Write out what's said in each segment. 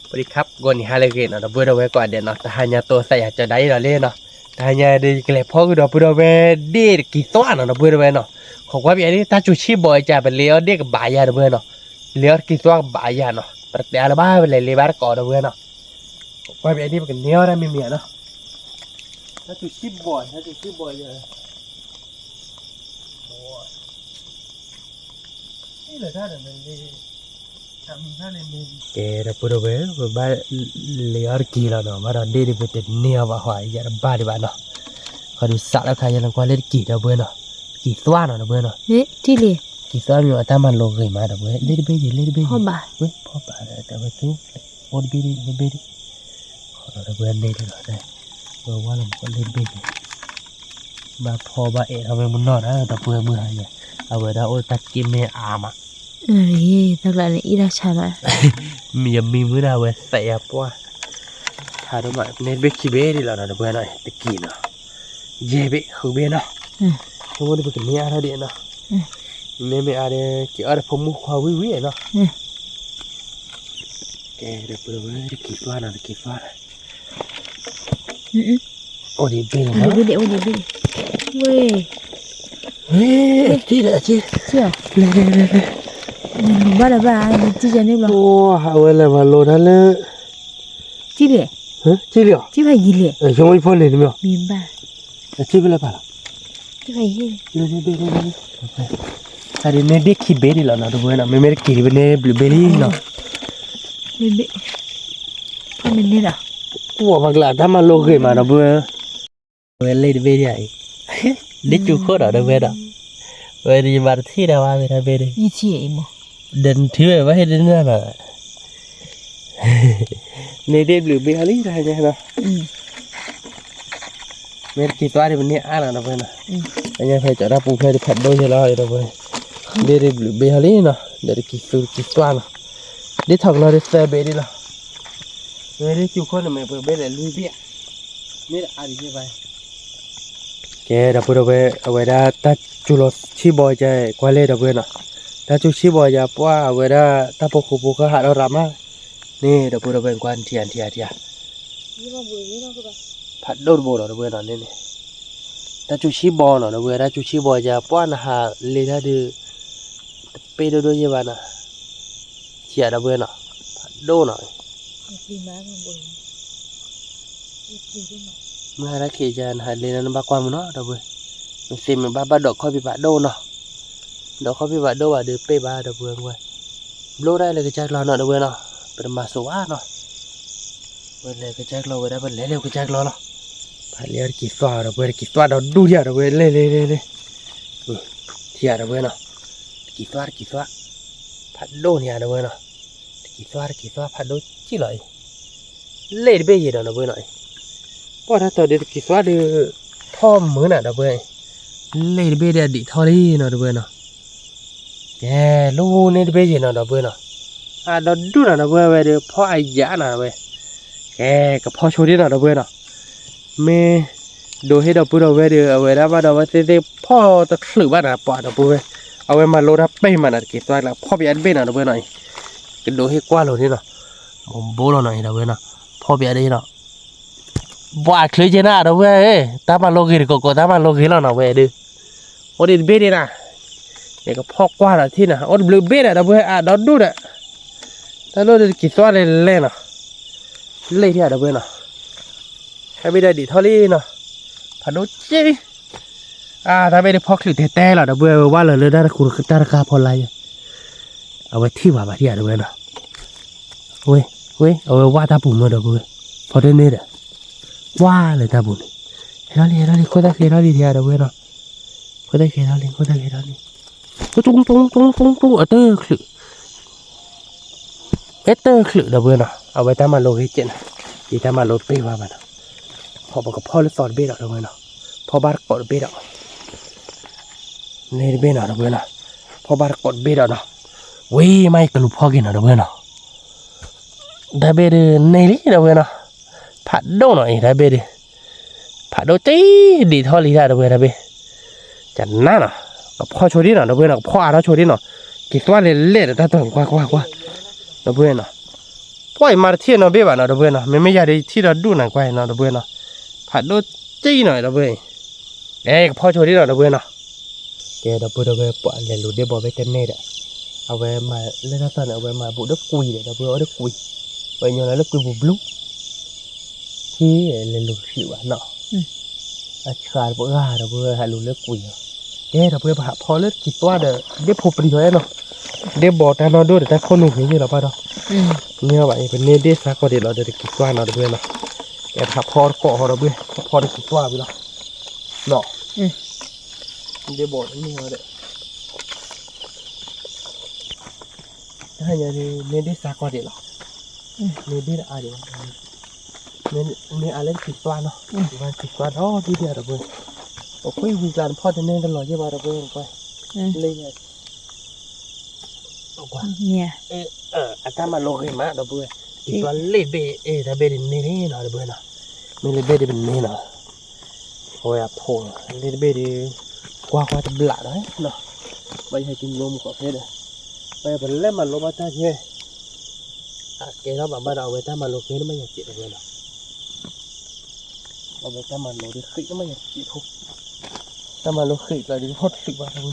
สวัสดีครับกวนนี่ฮาเลเกนเนาะเบื่อไว้ก่อนเดี๋ยวเนาะแต่หายาตัวใส่อยากจะได้เราเล่นเนาะแต่หายาดีกระเพาะก็เดี๋ยวเบื่อไว้ดีกี่ตัวเนาะเบื่อไว้เนาะของว่าแบบนี้ถ้าจูชีบอยจะเป็นเลี้ยวเด็กบ่ายาเบื่อเนาะเลี้ยวกี่ตัวบ่ายาเนาะแต่เดี๋ยวเราบ้าไปเลยเลี้ยบ้านก่อนเบื่อเนาะว่าแบบนี้เป็นเนี้ยนะไม่มีเนาะถ้าจูชีบอยเลยนี่เลยถ้าเดี๋ยวมันแกเราพูดเอาไว้ว่าเลี้ยร์กี่แล้วเนาะมาเราเดี๋ยวไปติดเนื้อว่าหอยอย่าบ้าดีบ้านเนาะเขาดูสักแล้วใครจะลองกว่าเล่นกี่เราเบื่อเนาะกี่ตัวเนาะเบื่อเนาะเฮ้ที่เลยกี่ตัวมีว่าถ้ามันลงเลยมาเบื่อเล่นไปดิพ่อบ่าเว้ยพ่อบ่าแต่ว่าตู้โอ้ดีเราเบื่อเล่นเลยเนาะว่าเราก็เล่นไปดิมาพ่อบ่าเอ๋ทำไมมันนอนนะแต่เบื่อเมื่อไหร่เอาไว้ได้โอ้ตักกินไม่อามาตักหลานอีราชามามีมือดาวเว้ยใส่ยาปัวถ้าดูมาเน็ตเบคขี้เบ้ดีแล้วนะเบื่อหน่อยตะกี้เนาะเย่เบคคือเบ้เนาะทั้งหมดเป็นเนี้ยอะไรเดียเนาะเนี้ยไม่อะไรเกี่ยวกับผมมุขวาวิเนาะแกเดี๋ยวเปิดเว้ยกี่ฟ้านะกี่ฟ้าโอ้ดีเบ้เนาะโอ้ดีเบ้เว้ยเฮ้ยที่ละที่เจ้าเลยบ้าละบ้าที่จะเนี่ยหรอโอ้หาเวลามาโหลดฮัลโหลที่เลยฮะที่เหรอที่ไปยี่เลยช่วยพ่อเลยมั้ยมีบ้าที่เป็นอะไรบ้างที่ไปยี่เลยถ้าเดี๋ยวเนี่ยเด็กขี้เบ้ดีแล้วนะทุกคนนะไม่กี่เดือนเนี่ยบลูเบอร์รี่เนาะไม่เบ้พ่อมันเนี่ยหรอว่าบางหลานถ้ามาโลกเลยมาเนาะเบื่อเลยเบอร์รี่เด็กจุกคนเนาะเบอร์เนาะเบอร์รี่มาที่เดียวว่าไม่ได้เบอร์รี่ยี่สิบมั้งเดินถือไว้ให้เดินเนี่ยนะเนี่ยเด็กบลูเบอร์รี่ได้ไงเนาะเมื่อกี้ตัวนี้มันเนี่ยอะไรนะเพื่อนนะอันนี้เพื่อจะรับปูเพื่อจะผัดด้วยใช่ไหมเดี๋ยวเพื่อนเด็กบลูเบอร์รี่เนาะเด็กกี่ตัวเนาะเด็กทองเราเด็กเซเบอร์รี่เนาะเด็กจุกคนเนี่ยเพื่อเบอร์รี่ลุยเบี้ยนี่อะไรเงี้ยไปแกเดี๋ยวพูดเอาไว้ได้ถ้าจุลชีบอยจะกว่าเล่เดี๋ยวเพื่อนเนาะถ้าจุชีบอยจะว่าเอาไว้ได้ถ้าพวกครูก็หาเรารามานี่เดี๋ยวพูดเอาไว้กวนเทียผัดโดนโบเนาะเดี๋ยวเพื่อนเนาะนี่ถ้าจุชีบอเนาะเดี๋ยวเพื่อนถ้าจุชีบอยจะป้อนหาเลยถ้าดูไปดูยี่บ้านนะเทียเดี๋ยวเพื่อนเนาะผัดโดนเนาะเมื่อไรเขยจะหาเลยนั่นบ้ากวางมันเนาะเดี๋ยวเพื่อนมันเสียมันบ้าดอกข้อพิบัติโดนเนาะดอกข้อพิบัติโดนว่าเดือเป้บ้าเดี๋ยวเพื่อนไว้โลได้เลยก็แจ็คเราเนาะเดี๋ยวเพื่อนเนาะเป็นมาสวะเนาะเพื่อนเลยก็แจ็คเราไว้ได้เป็นเลี้ยวก็แจ็คเราเนาะผัดเลี้ยงกี่ตัวเดี๋ยวเพื่อนกี่ตัวเดี๋ยวดูเดียวเดี๋ยวเพื่อนเลยเทียเดี๋ยวเพื่อนเนาะกี่ตัวผัดโดนเนี่ยเดี๋ยวเพื่อนเนาะกี่ตัวผัดโดนจี้เลยเล่เบี้ยเดี๋ยวเพื่อนเนาะเพราะถ้าตัวเด็กกี่ตัวเดือท่อมมือน่ะเดี๋ยวเพื่อนเล่เบี้ยเดี๋ยวดิท่อรี่เนาะเดี๋ยวเพื่อนเนาะแกลูกเนี่ยเบี้ยเนาะเดี๋ยวเพื่อนเนาะเดี๋ยวดูเนาะเดี๋ยวเพื่อนเดี๋ยวพ่อไอ้ยาเนาะเว้ยแกกับพ่อโชว์ดิเนาะเดี๋ยวเพื่อนเนาะไม่ดูให้เดี๋ยวพูดเอาไว้เดี๋ยวเอาไว้แล้วมาเดี๋ยวว่าเด็กพ่อตะขลุ่มบ้านปอดเดี๋ยวพูดเอาไว้มาโลดไปมันอะไรกี่ตัวแล้วพ่อไปอันเบี้ยเนาะเดี๋ยวเพื่อนหน่อยก็ดูให้กว้างเลยเนาะผมโบเราหน่อยเดี๋ยวเพื่อนเนาะพ่อไปอันนี้เนาะว่าเคยเจอหน้าเดี๋ยวเว้ยตามมาโลกิก็ตามมาโลกิแล้วเนาะเว้ยดิโอ้ดิเบี้ยดีนะเด็กก็พ่อกว้างที่น่ะโอ้บลูเบี้ยเดี๋ยวเว้ยเดี๋ยวดูเด้อถ้าโลดกี่ตัวเลยเล่นเนาะเล่นที่เดี๋ยวเว้ยเนาะให้ไม่ได้ดิเท่านี้เนาะผัดดูจีถ้าไม่ได้พอกหรือแต่หรอกเดี๋ยวเบื่อว่าเลยได้คุณได้ราคาพอไรเอาไว้ที่ว่าที่เดี๋ยวเบื่อเนาะเว้ยเอาไว้ว่าตาปุ่มเดี๋ยวเบื่อพอได้เนี่ยเด้อว่าเลยตาปุ่มเฮ้ยนี่คนตาเขียนนี่ที่เดี๋ยวเบื่อเนาะคนตาเขียนนี่ก็ตุ้งเตอร์ขลุ่เดี๋ยวเบื่อเนาะเอาไว้ตามมาโลหิตเจนที่ตามมาโลไปว่ามันพอบอกกับพ่อเลยสอนเบี้ยเดี๋ยวเบื่อเนาะพอบาร์กดเบี้ยนี่เบี้ยเนาะเดี๋ยวเบื่อเนาะพอบาร์กดเบี้ยเนาะวิ่งไม่กระลุกพ่อกินเดี๋ยวเบื่อเนาะได้เบี้ยนี่เดี๋ยวเบื่อเนาะผัดโดนหน่อยได้เบี้ยผัดโดจีดีท่อลีได้เดี๋ยวเบื่อได้เบี้ยจันน่าเนาะกับพ่อโชว์ดิเนาะเดี๋ยวเบื่อเนาะพ่ออาร์โชว์ดิเนาะกี่ตัวเล่นแต่ต้องกว่าเดี๋ยวเบื่อเนาะ ปล่อยมาเที่ยวเนาะเบ้บ่าเนาะเด้อเว้ยเนาะไม่อยากได้ที่เราดูหนังไว้เนาะเด้อเว้ยเนาะผัดโดจี้หน่อยเด้อเว้ยพ่อโชว์ที่เนาะเด้อเว้ยเนาะแกเด้อเว้ยปะเลยรู้ได้บ่ไว้กันแน่เด้อเอาไว้มาเล่นตอนเอาไว้มาบุเด้อกุยเด้อเว้ยเอาเด้อกุยไว้ยอนแล้วกุยบุบลุที่เลยรู้สิว่าเนาะอาชาบ่ว่าเด้อเว้ยหารู้เลิกกุยเด้อเว้ยบ่พอเลิกกี่ตัวเด้อได้พบปรีไว้เนาะได้บ่ตาเนาะโดดแต่คนหนุ่มนี่เด้อป่ะเนาะเนี่ยว่าเป็นเนเดซ่าก็เดี๋ยวเราจะกี่ตัวเนาะเด้อเนาะแอบขับพอเกาะเราเด้อพอได้กี่ตัวไปแล้วเนาะเดี๋ยวบอกนี่ว่าเด้อถ้าอย่างนี้เนเดซ่าก็เดี๋ยวเราเนเดอะไรวะเนอะไรกี่ตัวเนาะวันกี่ตัวอ๋อดีเดียวเด้อโอ้ยวิจารณ์พ่อจะเน้นตลอดใช่ป่ะเด้อไปเลยเนี่ยเนี่ยอาการมาโลกเห็นไหมเด้อเด้อกี่ตัวเล็บถ้าเบ็ดนี่เนาะเด้อเนาะไม่เล็บเบ็ดเป็นนี่เนาะโอ้ยพงเล็บเบ็ดกว่าจะบลาได้เนาะไปให้กินนมก่อนเด้อไปเป็นเล่มมันโลมาตาเช่แกเราแบบบ้านเราไปตามันโลกนี้ไม่อยากเจ็บเลยเนาะเราไปตามันโลดีขึ้นก็ไม่อยากเจ็บทุกตามันโลขึ้นเราดีพอดสึกว่าทั้ง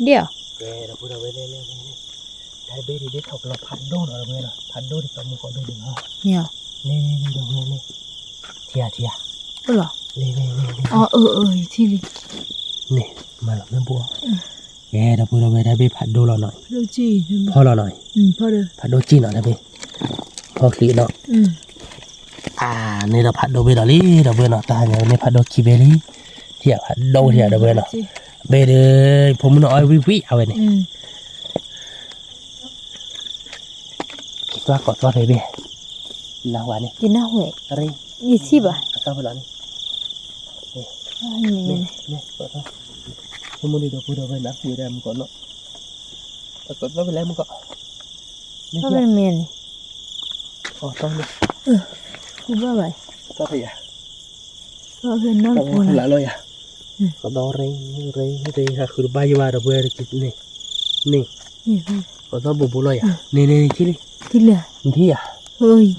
เดี๋ยวแกเราพูดเอาไว้เรื่อยๆได้เบ็ดได้ถกเราพันโดเราเลยเนาะพันโดที่ตัวมือก่อนเบ็ดเนาะเนี่ยนี่ดูนี่เทียเหรอนี่อ๋อที่นี่มาหลับแม่บัวแกเราพูดเอาไว้ได้เบ็ดพันโดเราหน่อยโดจีพ่อเราหน่อยพ่อเด้อพันโดจีหน่อยได้เบ็ดพ่อคลีเนาะนี่เราพันโดเบ็ดเราลี่เราเบ็ดเนาะตาเนี่ยนี่พันโดคีเบลี่เทียพันโดเทียเราเบ็ดเนาะเบ็ดผมมันเอาวิเอาไว้นี่คิดว่าก่อนตัวเลยเบ็ดน้ำหวานนี่กินน้ำหวยอะไรยี่สิบอ่ะทราบไปแล้วนี่ก่อนนะผมมันเดี๋ยวพูดเอาไว้นะอยู่ได้มันก่อนเนาะแต่ก่อนว่าไปแล้วมันก็ก็เป็นเมียนอ๋อต้องนี่คุณว่าไงก็ไปอ่ะก็เป็นน้ำคนละเลยอ่ะก็ต้องเร่งค่ะคือใบว่าเราเบื่อกินนี่ก็ต้องบุบเลยอ่ะนี่ที่เลยที่อ่ะ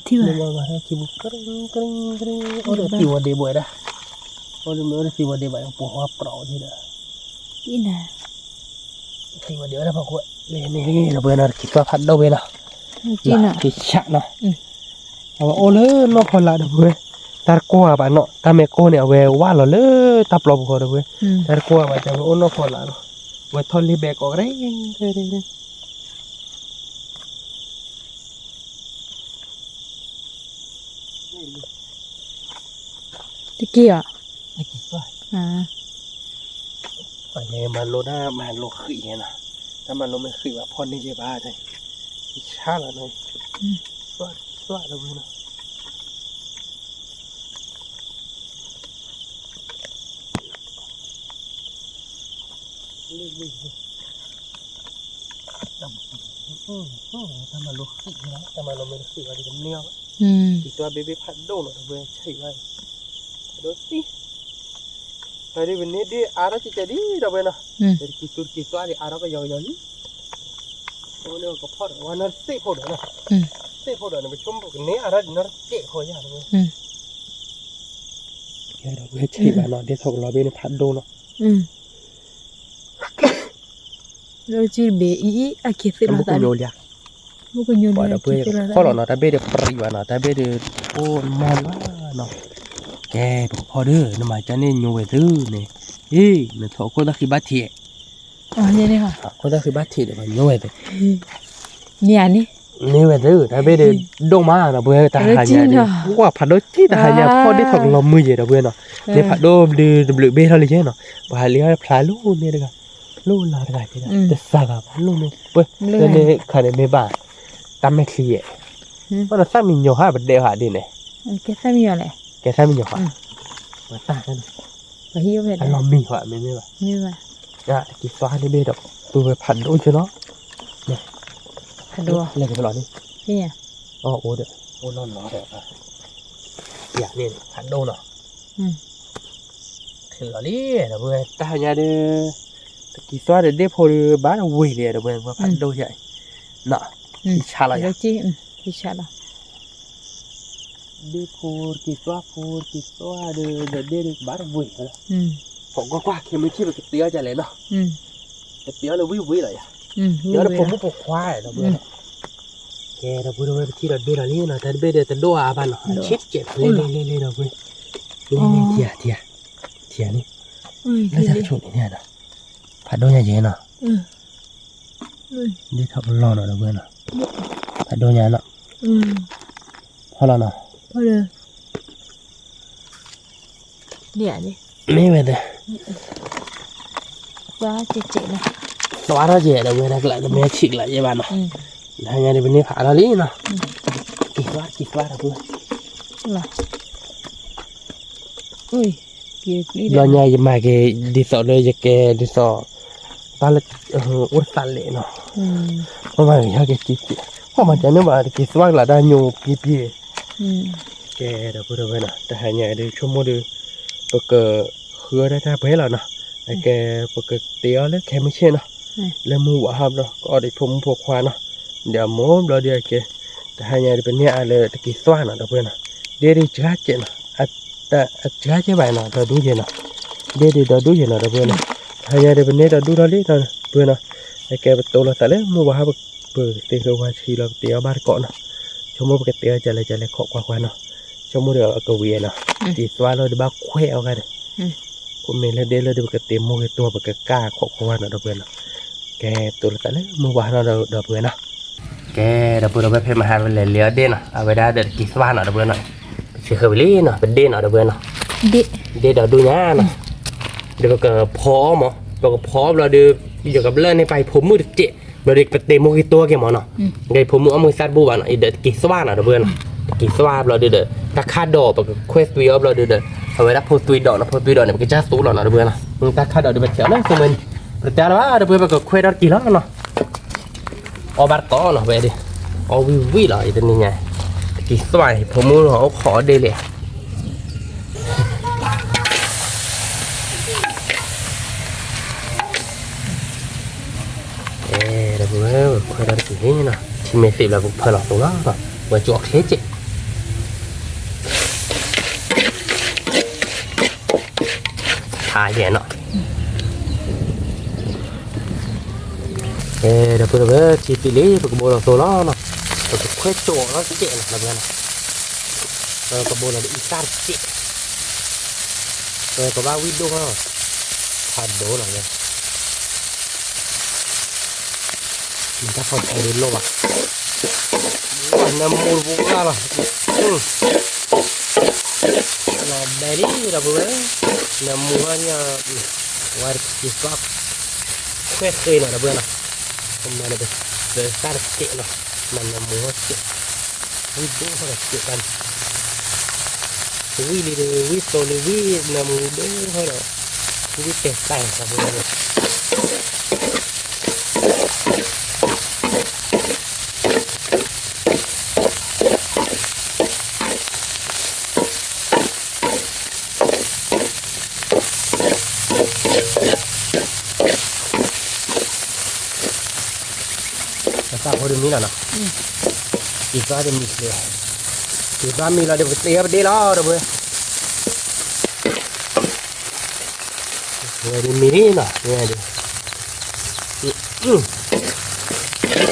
ที่ว่ามาให้คิบุกริ๊งโอ้เดี๋ยวสิวันเดียวบ่อยนะโอ้เดี๋ยวสิวันเดียวบ่อยปวดหัวเปล่าที่เด้อที่น่ะสิวันเดียวนะพ่อคุณนี่เราเบื่อนะคิดว่าพัดเอาไปนะที่น่ะที่ชะเนาะโอ้เลยน้องคนละเด้อเว้ยตากัวบ้านเนาะตาเมโกเนี่ยเว้ยว่าเราเลยตาปลอบเขาเด้อเว้ยตากัวบ้านจะโอ้น้องคนละเนาะเว้ยทนรีเบกออกเร่งตะกี้อ่ะตะกี้ก็ไปเนี่ยมันโลน่ามันโลขึ้นเนี่ยนะถ้ามันโลไม่ขึ้นว่าพ่อนี่จะบ้าใช่ชาละหน่อยสวัสดีนะถ้ามันโลขึ้นนะถ้ามันโลไม่ขึ้นว่าจะเนี้ยอีกตัวเบบี้พัดโดนเราเว้ยใช่ไหมดูสิตอนนี้วันนี้ดีอาราจิตดีเราเว้ยนะแต่กี่ตัวอะไรอาราก็ยาวๆนี่โอ้เนี่ยก็พอดวันนั้นเสียพอดนะเสียพอดนะไปชมพวกนี้อาราเนี่ยเจ๊เขาอย่างนี้แกเราเว้ยใช่ไหมเนาะเดี๋ยวถกเราเว้ยในพัดโดนเนาะเราจีเบย์อาคิดเราตาโยเลียบุกโยนเลยพอเราเนาะแต่เบย์เดือดปรีวะเนาะแต่เบย์เดือดโอ้มันว่าเนาะแกพอเด้อน้ำมันจะเนี่ยโยเวดื้อเนี่ยเนี่ยถกคนตะคีบัตทีนี่ค่ะคนตะคีบัตทีเดี๋ยวมันโยเวเดเนี่ยนี่เวดื้อแต่เบย์เดือดดงมาเนาะเบื่อตาหายเนี่ยว่าผัดโดที่ตาหายเนี่ยพอได้ถกลมมือเยอะเนาะเบื่อเนาะเนี่ยผัดโดดื้อเบย์เท่าไรเช่เนาะผัดเลี้ยพลายลูกเนี่ยเด้อลูกลาได้ไปนะแต่สักแบบลูกเนี่ยเว้ยเนี่ยขนาดไม่บ้าตามไม่เคลียร์เพราะเราสร้างมีโยฮะแบบเดียวหาดีเนี่ยแกสร้างมีอะไรแกสร้างมีโยฮะมาตากันมาหิ้วเพชรเรามีหวานไม่ว่ากี่ฟ้านี่เบดอกตัวไปผัดโดนเชียวเนาะเนี่ยผัดโดนเล่นกันไปหรอนี่นี่อ๋อโอ้เด้อโอ้นอนเนาะเด้ออยากนี่ผัดโดนเนาะคือหรอนี่เดี๋ยวเว้ยตาเนี่ยเด้อ ตะกี้ซ้อเด็กพอบ้านวิ่งเลยเดี๋ยวเบิ่งว่าพันโดใหญ่เนาะชาละ แล้วจีที่ชาละ เด็กพอกี่ซ้อเด็กบ้านวิ่งเลยผมก็กว่าเข็มไม่คิดว่าจะเตี้ยจะเลยเนาะจะเตี้ยเลยวิ่งเลยอ่ะเดี๋ยวผมมุกควายเดี๋ยวเบิ่งแกเดี๋ยวพูดว่าที่เราเบลล์นี่เนาะแต่เบลล์แต่โดอาบ้านเนาะชิดเจ็บเลยเดี๋ยวเบิ่งนี่เทียนี่แล้วจะชุดเนี่ยเนาะผัดโดนยังไงเนาะนี่ทับล้อเนาะเดี๋ยวเบิ่งเนาะผัดโดนยังเนาะพอแล้วเนาะพอเลยเนี่ยนี่ไม่เป็นไรว้าเจ๊ๆนะตัวเราเจ๊เดี๋ยวเบิ่งนะก็เลยไม่ฉีกเลยยี่บ้านเนาะแล้วยังไงเป็นนี่ผ่าแล้วนี่เนาะกี่ว่าเดี๋ยวเบิ่งล่ะอุ้ยเราเนี่ยยังมาเกดิสอเลยจะเกดิสอตาเล็กอุดตันเลยเนาะเพราะว่าอยากเกจิเพราะมันจะนึกว่าเกสว่างละได้ยูปีแกเดี๋ยวพูดเอาไว้นะแต่หายใหญ่ดูชั่วโมงดูปกเฮือได้ท่าเพลแล้วนะไอ้แกปกเตี้ยแล้วแค่ไม่ใช่เนาะแล้วมือว่าห้ามเนาะก็ได้ผมพวกควายเนาะเดี๋ยวโม้เราเดี๋ยวแกแต่หายใหญ่เป็นเนี่ยอะไรตะกี้สว่างนะเดี๋ยวเพื่อนนะเดี๋ยวได้จ้าเจนะแต่จ้าเจ๊ไปนะเดี๋ยวดูเจนะเดี๋ยวดูเจนะเดี๋ยวเพื่อนนะหายใหญ่เป็นเนี่ยเดี๋ยวดูเราดิเนาะเพื่อนนะไอ้แกเป็นตัวเราแต่แล้วมือว่าห้ามเปิดเตี้ยว่าชีเราเตี้ยบ้านเกาะเนาะชั่วโมงปกติจะเลยขอควายเนาะชั่วโมงเดียวก็เวียเนาะตีสวาเราได้บ้าแควเอากันผมเมล์เดลเลยปกติมือตัวปกติกล้าขอควายเนาะเพื่อนเนาะแกตัวแต่เลยมือว่าเราเพื่อนเนาะแกเราเพื่อนเราไปเพิ่มมาหาเป็นเลี้ยเด่นเนาะเอาไว้ได้เด็กกีสวาเนาะเพื่อนเนาะเชื่อวิลลี่เนาะเป็นเด่นเนาะเพื่อนเนาะเด่นเราดูง่ายเนาะเดี๋ยวก็พร้อมเนาะเราก็พร้อมเราดูอยู่กับเล่นในไปผมมือเจ๊เราเด็กปกติมือตัวแกหมอเนาะไงผมมือเอามือซัดบูบาเนาะเด็กกีสวาเนาะเพื่อนเนาะกีสวาเราเดือดตะคาดอกแบบเควสต์วีออฟเราเดือดเอาไว้รับโพสต์วีดอกนะโพสต์วีดอกเนี่ยมันก็จะสู้เราเนาะเพื่อนนะมึงตะคาดอกเดือดเฉียวนะคือมันแต่ว่าเพื่อนแบบเควสต์ดอกกี่ล้อเนาะเอาบัตรก้อนเนาะไปดิเอาวิเหรอไอ้ตัวนี้ไงกีสวาผมมือเขาขอเดเลยเดี๋ยวเพื่อนเควสต์ดอกกี่นี่เนาะที่ไม่สิบเราเพื่อนหลอกตัวเนาะว่าจวกเทจิทาแย่เนาะเดี๋ยวเพื่อนชีฟิลี่ปกโบเราตัวล้อเนาะตัวเควสโจล้อเจ๊เนาะเพื่อนปกโบเราอีสานเจ๊ปกว่าวิดโดเนาะพัดโดเนาะเนี่ยมันจะพอใจโลว่ะน้ำมูลบุกแล้วเราได้ดีเราเพื่อนน้ำมูลเนี่ยว่าที่ชอบเควสเองเราเพื่อนนะผมมาเนี่ยเป็นสารเจเนาะน้ำมูลเจวิดูเขาเจกันวิโซลีวิน้ำมูลดูเขาเนาะวิเตะใส่เราเพื่อนทราบพอดีมีแล้วเนาะอีกก็จะมีเลยอีกก็มีเราเดี๋ยวเตี้ยไปดีแล้วเดี๋ยวเว้ยเดี๋ยวมีนี่เนาะเนี่ยดิ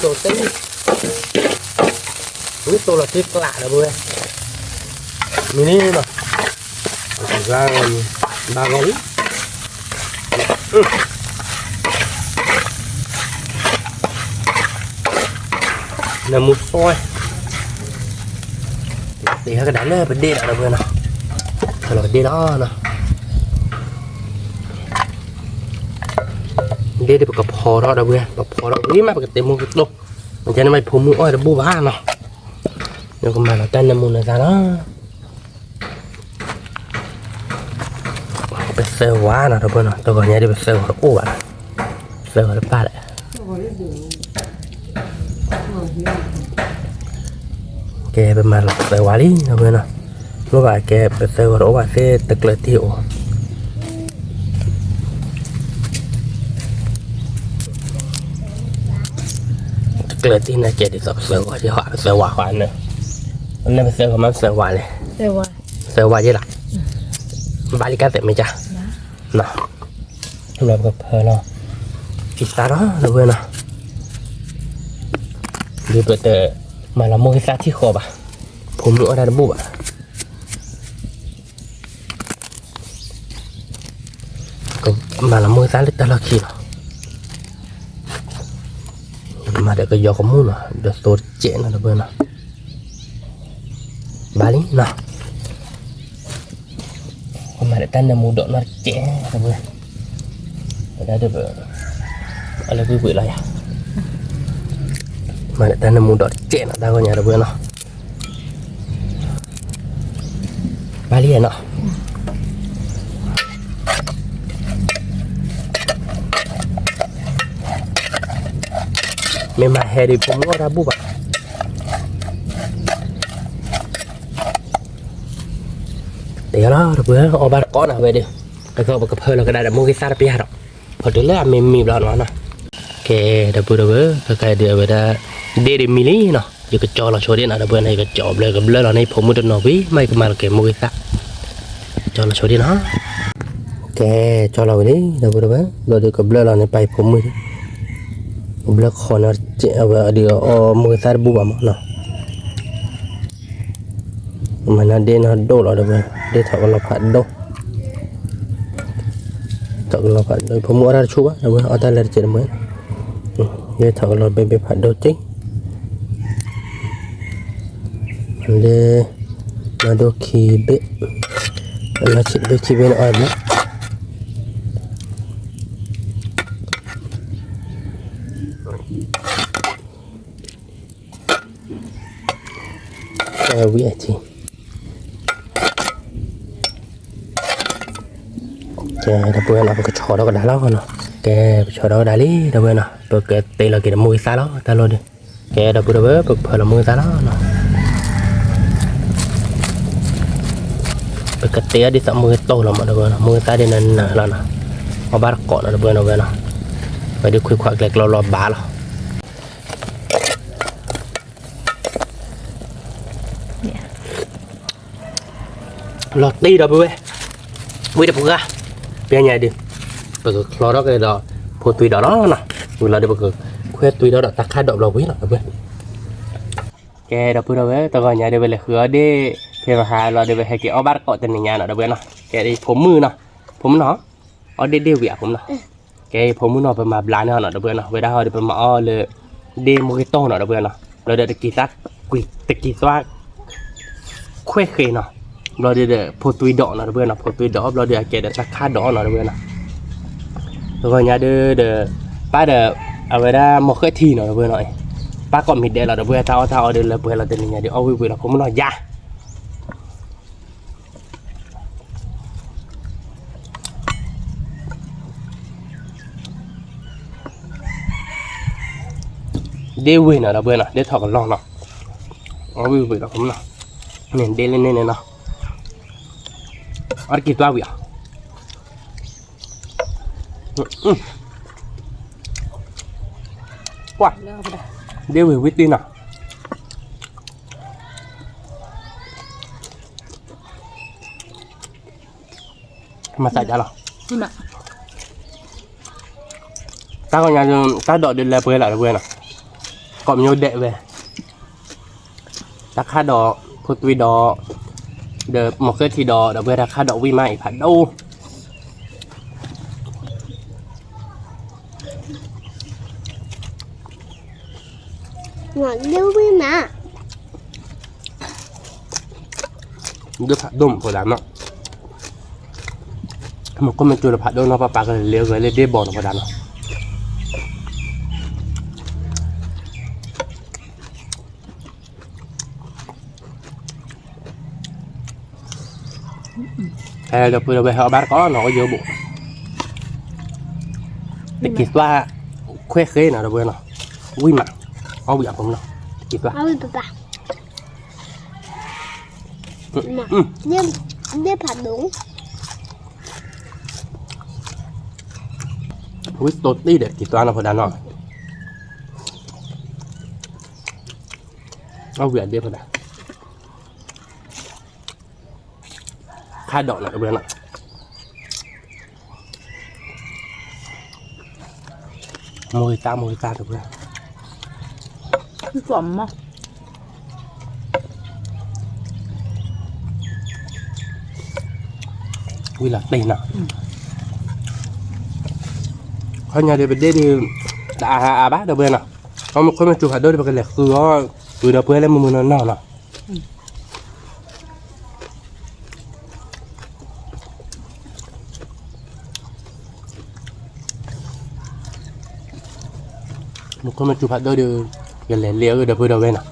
ตัวเต้นนี่ตัวเราที่กล้าเดี๋ยวเว้ยมีนี่เนาะอีกก็บางอย่างน้ำมูซอยตีให้กระดานเลยเป็นเด็ดอะไรเพื่อนนะเราเป็นเด็ดอ้อนะเด็ดแบบกับพอเราเพื่อนแบบพอเราวิ่งมาแบบเต็มมือตุกมันจะทำไมผมมืออ้อยระบุบ้าเนาะเดี๋ยวก็มาเราเต้นน้ำมูนะจ๊ะเนาะเป็นเซลล์ว้านะเพื่อนนะตัวก่อนเนี่ยเป็นเซลล์ระบุบ้าเซลล์ระบาดเลยแกเป็นมาหลักแต่วาลีนะเพื่อนนะเมื่อวานแกเป็นเซลล์ว่าเซตะเกลือที่โอ เกลือที่น่าเกลียดที่สุดเสือว่าที่หวานเสือหวานเนอะมันไม่เป็นเสือของมันเสือหวานเลย แต่ว่า เสือหวานยี่หลักบาลิกาเต็มไหมจ๊ะเนาะเราก็เพลเราพิซซ่าเนาะเราเว้ยเนาะดูเปิดเตอมาละโมกิซาที่คอบ่ะผมรู้อะไรระบุบ่ะก็มาละโมกิซาลิตาลาคีเนาะมาเดี๋ยวก็ยอขมูเนาะเดี๋ยวตัวเจ๋งนะเราเว้ยเนาะบาลิเนาะมาเดี๋ยวตั้งแต่มูดอกนั่นเจ๋งเราเว้ยได้เดี๋ยวอะไรvui vui lah ya mana tanah muda cek nak tahu nya ada bukan noh balik ya noh memang hari pemula Rabu pak dia lah Rabu obat kau nak beda kalau berkepala kalau ada mungkin sarap ya dokพอเดี๋ยวแล้วมีบลอนนะแกดับเบิลก็ใครเดี๋ยวเวลาเดริมิลี่เนาะอยู่กับจอเราโชว์ดีนะดับเบิลให้กับจอบเลยกับเบลเราในผมมุดนอวิไม่ก็มาเก็บมุ้ยซะจอเราโชว์ดีนะแกจอเราดิดับเบิลเราเดี๋ยวกับเบลเราในไปผมมุ้ยเบลคอนเจเอาเดี๋ยวเอามุ้ยซาบุบมาเนาะมันเดนฮัดโดเราดับเบิลเดถอดเราผัดโดtak kalau pak pemuk ada cuba apa ada lari cerita mana ya tak kalau bebe pak doceng ada nado kibe ada cik be kibe nak ada we aciแกดับเบิลเอาไปกระชอเราก็ได้แล้วเนาะแกไปชอเราก็ได้เลยดับเบิลเนาะเปิดแกเตะเราเกิดมือซาแล้วตาโลดิแกดับเบิลเปิดเผยเรามือซาแล้วเนาะเปิดกระเตะดิสักมือโตเราหมดดับเบิลมือซาดินั่นน่ะแล้วเนาะเอาบาร์เกาะดับเบิลเอาไว้เนาะไปดูคุยควักเล็กเรารอบาร์แล้วรอตีดับเบิลวิ่งดับเบิลเป็นไงดิเปิดคลอร์ก็ได้พอตุยดอกนะเวลาเดี๋ยวเปิดคุยตุยดอกตักข้าวดอกเราวิ่งหรอเพื่อนแกดับเบิลเว้ยตะกอนยาเดี๋ยวไปเลยคือเดี๋ยวเพื่อนหาเราเดี๋ยวไปให้แกเอาบาร์เกาะตัวหนึ่งยาหน่อยดับเบิลเนาะแกได้ผมมือเนาะผมเนาะเอาเดี๋ยวเวียผมเนาะแกผมมือเนาะไปมาบลานเนาะดับเบิลเนาะเวลาเขาเดี๋ยวไปมาอ้อเลยเดโมกิโต้เนาะดับเบิลเนาะเราเดี๋ยวตะกี้ซักกุยตะกี้ซักคุยเคยเนาะเราเดี๋ยวพอตุยดอกเนาะดับเบิลเนาะพอตุยดอกเราเดี๋ยวแกเดี๋ยวตักข้าวดอกเนาะดับเบิลเนาะแล้วก็เนี่ยเดี๋ยวป้าเดี๋ยวเอาไว้ได้หมกเคยทีหน่อยเพื่อนหน่อยป้าก่อนมิดเดี๋ยวเราเดี๋ยวเพื่อนเท่าเดี๋ยวเราเพื่อนเราเดี๋ยวเนี่ยเดี๋ยวเอาวิวเราผมหน่อยยาเดี๋ยววิวเนาะเราเพื่อนเนาะเดี๋ยวถอดกันลองเนาะเอาวิวเราผมเนาะเนี่ยเดี๋ยวเล่นเนี่ยเนาะอะไรกี่ตัววิวว้าเดี๋ยววิตีน่ะมาใส่จานหรอตาก็ยังตาดอกเดินเลยเพื่อนหล่ะเพื่อนน่ะก่อนมีเด็กเว้ยตาค่าดอกพุทวีดอกเดี๋ยวหมกเกลือทีดอกเดี๋ยวเพื่อนตาค่าดอกวิมาอีกผัดดูหวานเลี้ยววิ่งมาดูผัดดมพอดำเนาะมันก็มันจุดผัดดมเนาะป้าก็เลี้ยวเลยเดี๋ยวบอกเนาะพอดำเนาะเดี๋ยวไปเอาบาร์ก็เนาะก็เยอะบุแต่คิดว่าเคยเนาะเดี๋ยวเนาะวิ่งมาเอาอย่างผมเนาะคิดว่าเอาไปปะเนี่ยผัดหนูวิสโตตี้เด็ดคิดว่าเนาะพอดาเนาะ เอาเวียดเดียวกันนะค่าดอกหน่อยเพื่อนอ่ะโมยตาเพื่อน คือกล่อมมั้ง วิลาตีน่ะเขาnhà đi bên đây thì đã bác được bên nào có một con chụp hạt đôi đi cái lẹt từ đầu lên một nó nào nào một con chụp hạt đôi đi cái lẹt liễu từ đầu bên nào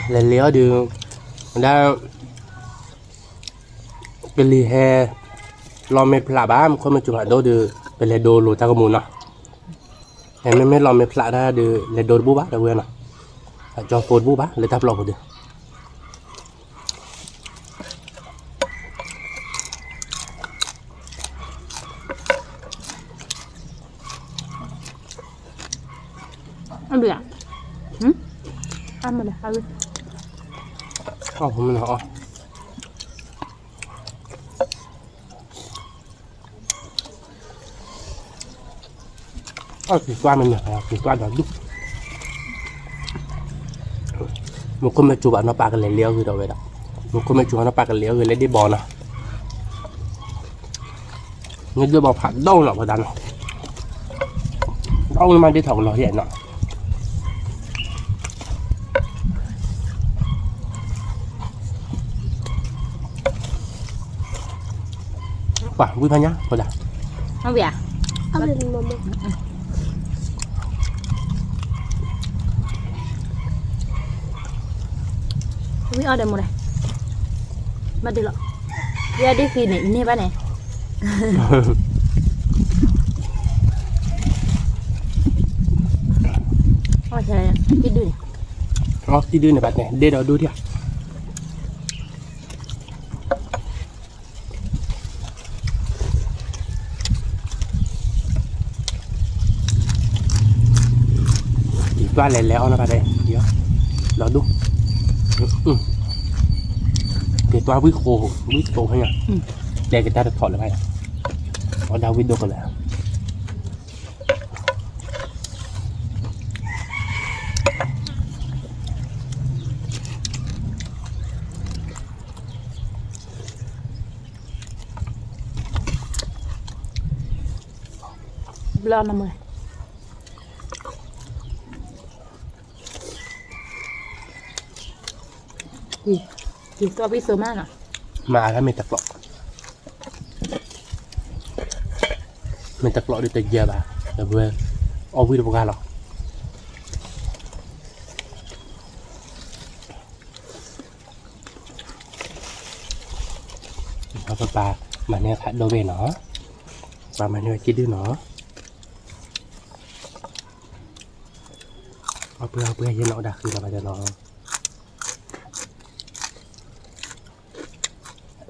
lẹt liễu đi đã cái lì hè lo mệt lạ bám không mà chụp hạt đôi đượcเป็นเลยโดนหลุดจากกระมุนเนาะแต่ไม่ลองไม่พลาดได้ดูเลยโดนบูบ้าเดี๋ยวเว้ยเนาะจอโฟนบูบ้าเลยทับหลอกหมดเดียว ăn được à? Ăn mà để ăn đi. อ๋อผมมันเหรอkỳ quan mình nhở kỳ quan đó đúc một con mẹ chú bạn nó bạc cái liều rồi đâu vậy đó một con mẹ chú nó bạc cái liều rồi lấy đi bò nè người đưa bò phạt đâu nọ vào đàn đâu mà đi thầu lò hiện nọ quả vui thôi nhá thôi đã Ăn được à? Ăn được mà Không biết order một này. Mà được rồi. Ra đi khi này nè ba này. Ôi trời, cái đuôi. cái đuôi này bạn này, đây đó đuôi đi à? Chỉ qua lẻ lẻo nó vào đây, đó, đó đúng. Cái toa với khô hay nhỉ? Đây người ta được thọ lại này, có đau với đốt rồi lại. Lo nằm rồi. Thì cho biết sớm ăn à? Mà là mình tật lọ đi từ giờ bà là vừa ô video ra rồi bà mà nè thả đôi về nó bà mà nè chỉ đưa nó bữa với nó đặc khi là bà cho nó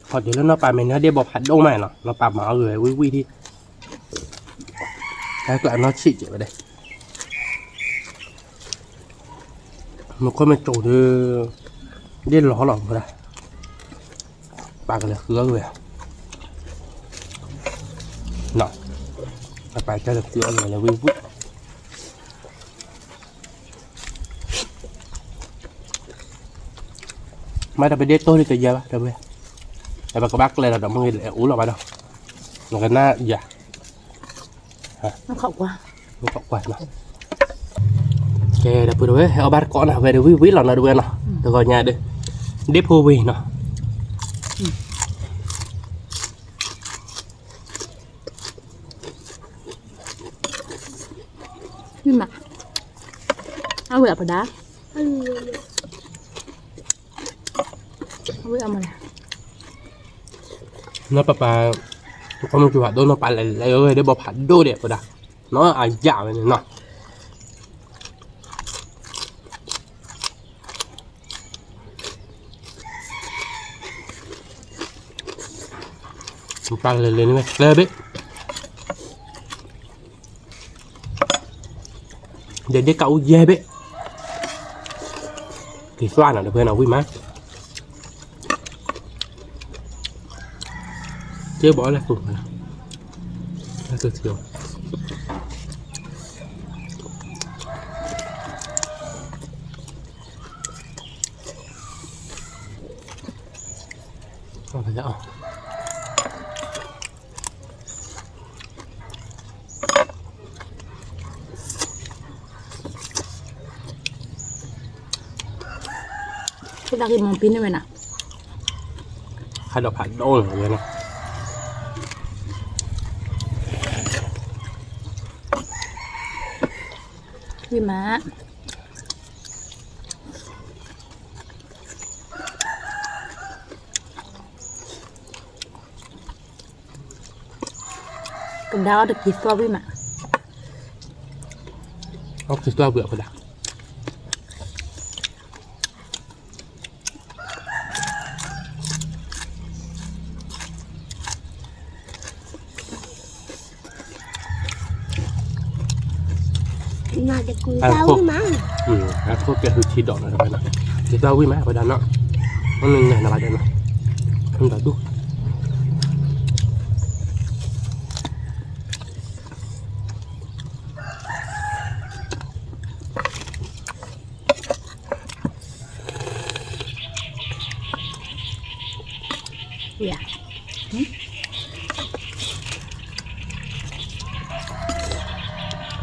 พอเดี๋ยวแล้วเราปลาเมนเดี๋ยวบอกผัดđông mày nóปลาหมาเลยวิธีแล้วก็nó chỉ vậy đây một con mày trổ đưa đi ló lỏng rồi đâyปลากันเลยเกลือเลยเนาะปลาจะเกลือเลยแล้ววิไม่ได้ไปเด็ดโต้ที่จะเยอะป่ะเดี๋ยวไปแต่บากเลยเราดอกมือเลยอู้เราไปđâu nó cái na dạ Nó khẩu quá. nó có quạt mà ok đập vừa đấy ở bát con nào về được ví là nó được nào được gọi nhà đi đếp hô vì nó Nhưng mà ăn được phải đá. Ăn được. Không biết ăn mà này. nó papa con chú hạt đôi nó phải lại ơi để bọc hạt đôi đẹp rồi đã nó dạo này nó papa lên lên đấy Để đi cậu dê bế thì xoan ở đây bên nào quý má chưa bỏ lại cùng này là cực chiều không phải đâu Kita lagi mau pindah mana? hai đọc hạt đô rồi vậy nè Lima. Kendal ada kisah Bima. không thì tôi vừa phải đặt Mà để cùng tao với má. Nó có cái hư chi đỏ này phải nè thì tôi quý má phải đặt nó nên này là phải đây nè không phải đúc Iya.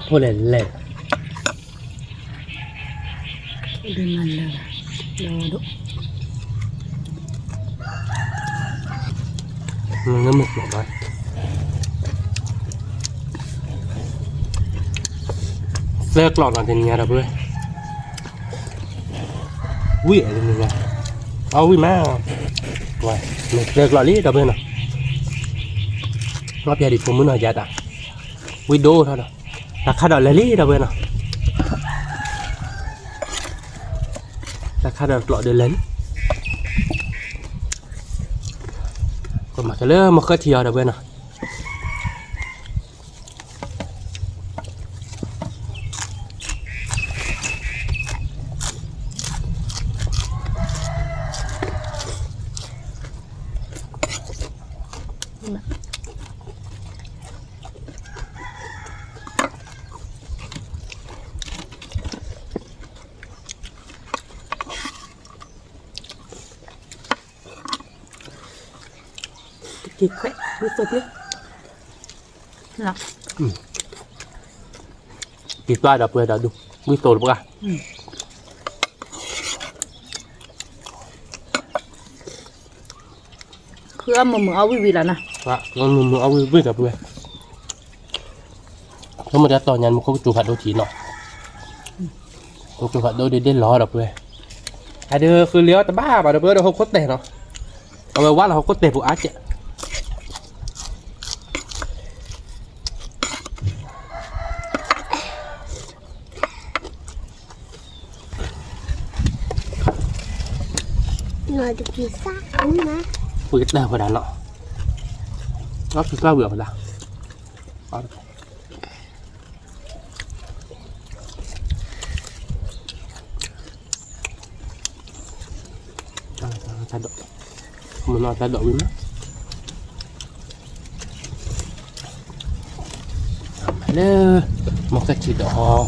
thôi lẹ Dengan lado. nó mệt mỏi rồi xe lọt vào trên nhà đâu bơi quý ở trên nhà quý má rồi mình xe lọt lý đâu bơi nào ngóp gia đình phụ muốn nói giá đã quý đô thôi đâu là khá đòi lấy lý đâu bơi nào là khá đòi lọt để lấy còn mà cái lứa mà khơi thiều đâu bơi nào Kịch khỏe, biết tôi biết. Nào. thì toa đập về đã đúng quý tổ được à Khứa mà mở áo vì là nè. mình ông biết đập về nếu mà đã tỏ nhàn một không chụp hạt đôi chỉ nọ không chụp hạt đôi để đến lò đập về hai đứa cứ liếu ta ba mà đập về đâu không có tiền nóเอาไว้ว่าเราก็เตะพวกอาร์ตเนี่ย Ngồi được kỳ xác đúng má.คุยกันได้พอดันเนาะก็คือข้าวเบื่อพอดันthay đổi mình nói thay đổi biến đó một cái chỉ đỏ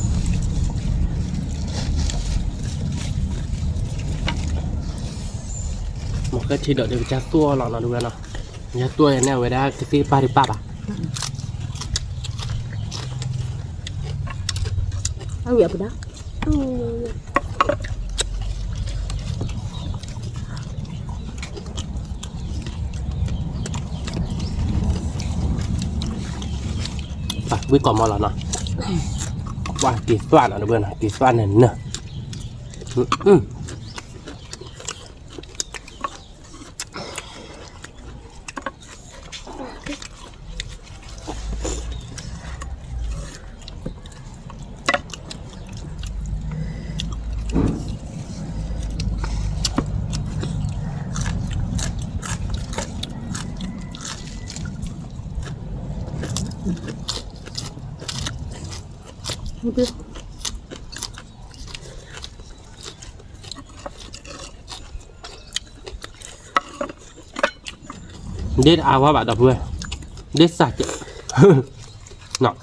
một cái chỉ đỏ để cha tua lọ nó được nào nhà tua này người ta cái pari papa Áo vậy đó. Với còn mò lọ nè qua kỳ xoan ở đây này kỳ xoan này nè không biết Đết áo quá bạn đọc vừa. Đết sạch chứ. Nọ.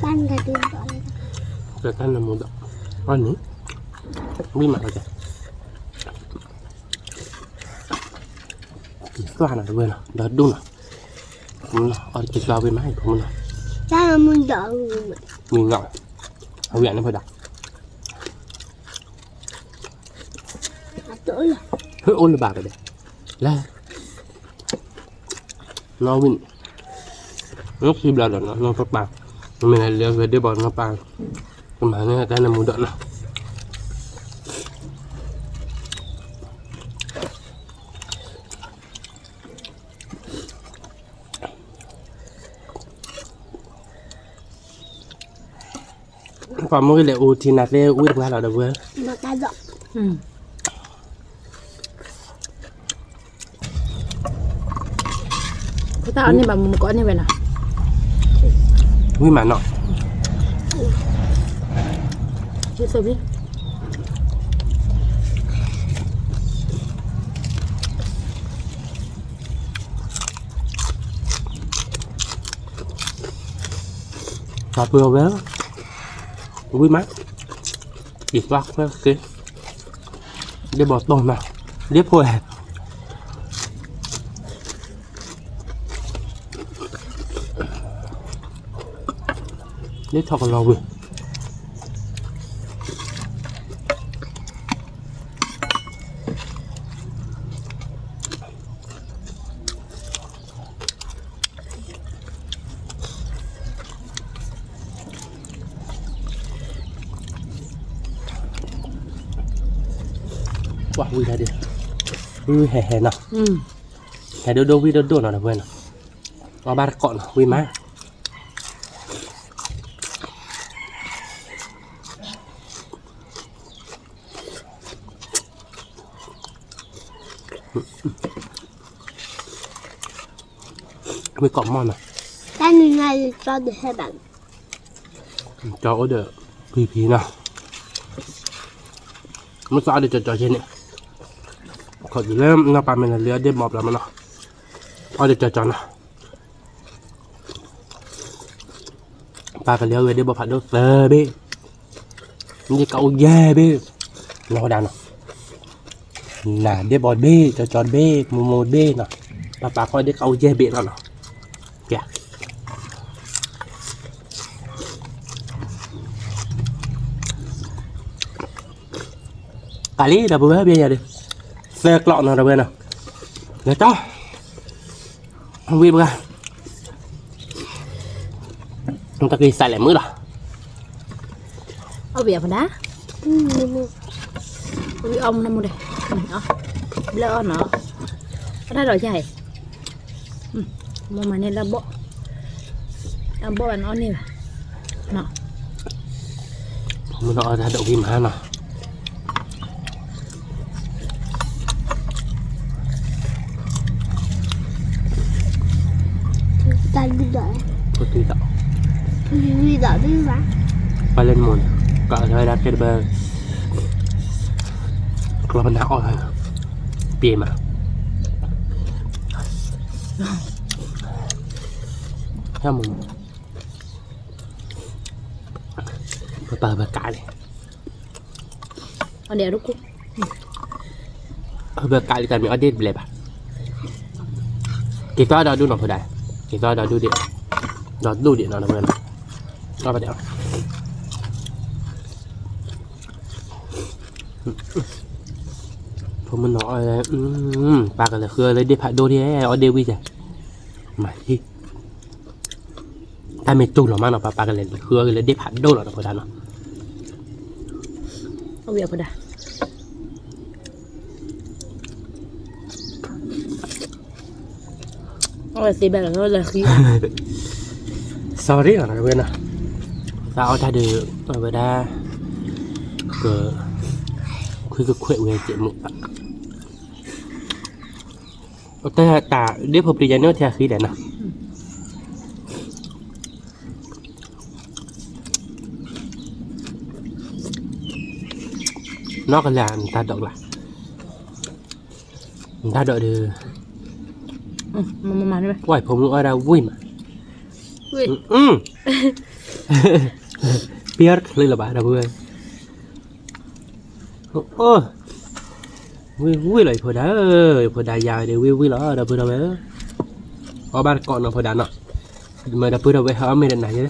Ban gà đi gọi là Cái căn là một đậu. Con nữa. Bí mặt rồi kìa. Chỉ xoa nào vừa nào. Đợt đun nào. Ở chỉ xoa bên máy của mình nào. cha là muốn đỡ Mình ngọng. Ở viện nó phải đặt. tuổi rồi Hứa ôn là bạc rồi đấy. Là. Nó mình. Nó khi bạc rồi nó phát bạc. Mình lại leo về đi bỏ nó bạc. Mà nó cái là một đợt nào. Còn mỗi cái lệ u thì nạt lệ u được ra là được vừa. mà ta dọn Cái tao ăn như bà một con như vậy nào. Nguyên mà nọ. Chưa sao biết. Và vừa với vui mắt ít vác với cái để bỏ tôm nào liếp hồi liếp thật là lâu rồi wow vui ra đi vui hè hè nào hè đâu đâu vui đâu đâu nào là vui nào có ba cọn vui má vui cọn ngon này ta nên ngay cho được hai bạn cho được phí nào mất sao để cho trên này còn gì lên nó mình là lừa đêm mọc là mà nó ở để cho nào ba cái lừa đêm mọc phải đốt tơ bê như cậu dê bê nó đàn nào là đêm bò bê cho tròn bê một bê nào bà coi để cậu dê bê nào kìa cả lý là bữa bây giờ đi xe lọ nào là bên nào để cho không biết ra chúng ta đi xài lại mới rồi Ở biển đá. Ui ông nó mua đây. Đó. Lỡ nó. Ở đây rồi chạy. Mua mà nên là bộ. Bộ bạn nó nè. Nó. Không nó ra đậu kim hả nào ta đi đợi có tùy tạo đi đợi đi mà phải lên mồn cỡ thời đặt cái bờ kalau benda oh piye mà ha mùng bờ cãi này Ở đây đúng không? bờ cãi thì mình ở đây lẹp à kita ada dulu apa dah kita ada dulu dia dah dulu dia nak mana apa diaผมมันน้อยปากกันเลยคือเลยได้ผัดโดที่เอาเดวิจ้ะมาที่ถ้าไม่จุ่มหรอกมั้งเนาะปากกันเลยคือเลยได้ผัดโดหรอกนะพอได้เนาะ Ở biển đá. Ôi xì bè là nó là khí. sorry là quên à sao ta được ở đây cờคือขวยเวเจมุตะแต่ตาเดี๋ยวผมเรียนเนื้อแท้คือเด่นนะ nó còn là ta đọc là ta đợi được mà đi vậy quayผมở đâu vui mà vui biết lên là bà đâu vui ô vui vui lại phở đá dài để vui vui đó đâu vui đâu bé ở ba con nó phở đá nọ mà đâu vui đâu bé hả mấy lần này đấy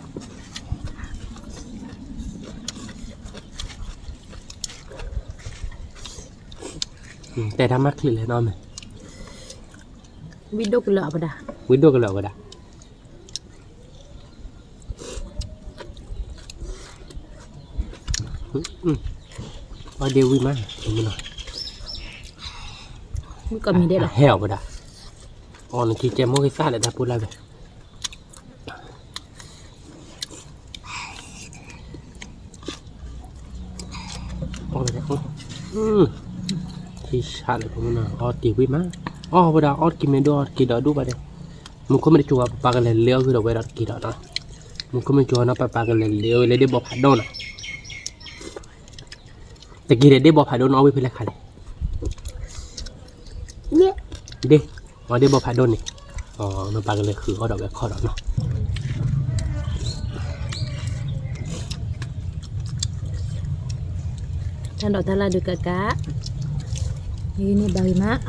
แต่ทำมักเลยน้องมั้ย video cái lọ vào đã วินโดว์กันแล้วก็ได้ว่าเดวิมาดูมันหน่อย mới cầm gì đây là แห้วบ่ได้อ๋อนี่ที่แจมโมกิซ่าเลยถ้าพูดแล้วแบบอ๋อเลยที่ชาเลยผมมันอ๋อตีวิมาอ๋อบ่ได้อ๋อกินเมนูกินดอกดูบ่ได้มึงก็ไม่ได้จัวปากกันเลยเลี้ยวคือดอกไว้ดอกกินดอกนะมึงก็ไม่จัวนะปากกันเลยเลี้ยวเลยได้บ่ผัดโดนอ่ะแต่กินได้บ่ผัดโดนเอาไว้เพื่ออะไรคะ เนี่ย đi ở đây bao phải đôn này nó ba cái này khử ở đâu cái kho đó nó Thằng đó ta là được cả cá. Ini bagi mak.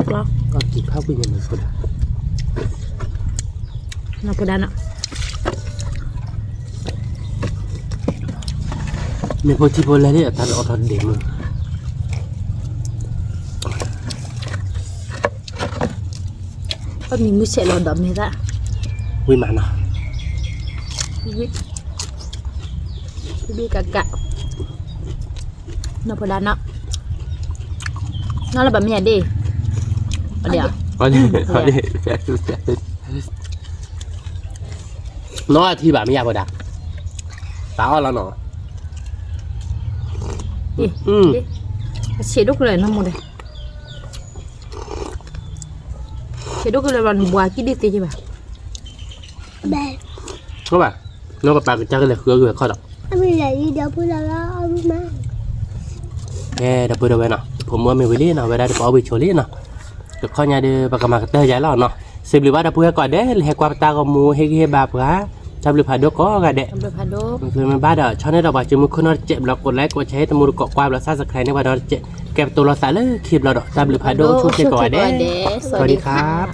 Loh, còn chỉ khác với mình thôi nó có đàn ạ. mình phải chỉ lấy đấy ta ở thằng điểm Mình mới sẽ lọt đậm này ra. quy mà nào Bibi kakak. Nó có đàn ạ. Nó là bấm nhà đi. Ở đây à? ở đây nó thì bà mới vào đặt tao là nó Đi. Đi. Sẽ đúc lại nó một đây. Sẽ đúc lại bằng bùa cái đi tí chứ bà. Bè. các bạn nó có cái cái này khứa người kho đọc Mình lại đi đâu bây giờ đó má. nghe đập bữa đâu vậy nàoผมว่าไม่ไปเล่นนะเวลาเดี๋ยวเอาไปโชว์เล่นนะเดี๋ยวข้อนี้เดี๋ยวปากกามาเตอร์ใหญ่แล้วเนาะสิบหรือว่าเดี๋ยวพูดก่อนเด้ให้ความตากับมูให้บาปกะจำหรือผ่านด้วยก็กะเด้ Không được phá đố. คือมันบ้าเด้อชอบให้เราบอกจะมือคนเราเจ็บเรากดไลค์กดแชร์ตะมูกดความเราซับสไครต์ในว่าเราเจ็บแก็บตัวเราใส่เลยคลิปเราดอกจำหรือผ่านด้วยช่วยเช็คก่อนเด้ สวัสดีครับ